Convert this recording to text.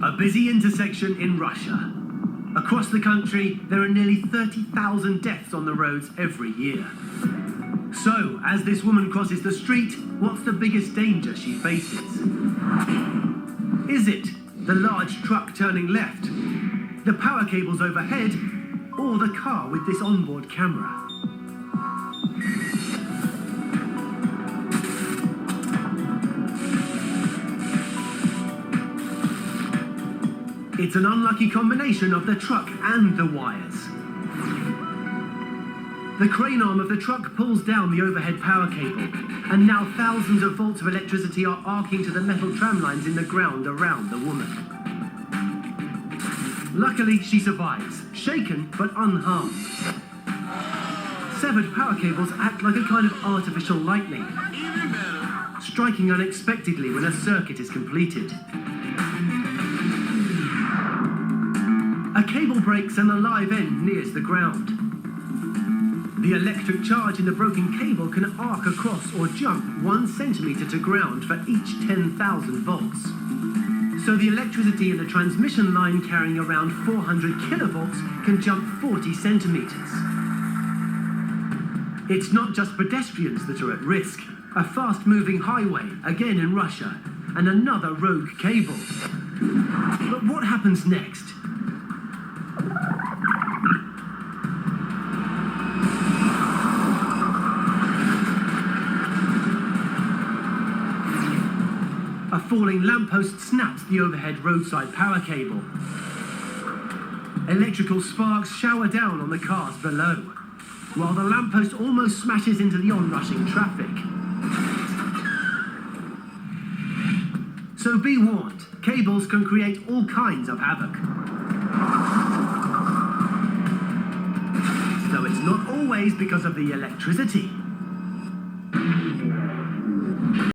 A busy intersection in Russia. Across the country, there are nearly 30,000 deaths on the roads every year. So, as this woman crosses the street, what's the biggest danger she faces? Is it the large truck turning left, the power cables overhead, or the car with this onboard camera? It's an unlucky combination of the truck and the wires. The crane arm of the truck pulls down the overhead power cable, and now thousands of volts of electricity are arcing to the metal tram lines in the ground around the woman. Luckily, she survives, shaken but unharmed. Severed power cables act like a kind of artificial lightning, striking unexpectedly when a circuit is completed. A cable breaks and the live end nears the ground. The electric charge in the broken cable can arc across or jump 1 centimetre to ground for each 10,000 volts. So the electricity in the transmission line carrying around 400 kilovolts can jump 40 centimetres. It's not just pedestrians that are at risk. A fast-moving highway, again in Russia, and another rogue cable. But what happens next? A falling lamppost snaps the overhead roadside power cable. Electrical sparks shower down on the cars below, while the lamppost almost smashes into the onrushing traffic. So be warned, cables can create all kinds of havoc. Though it's not always because of the electricity.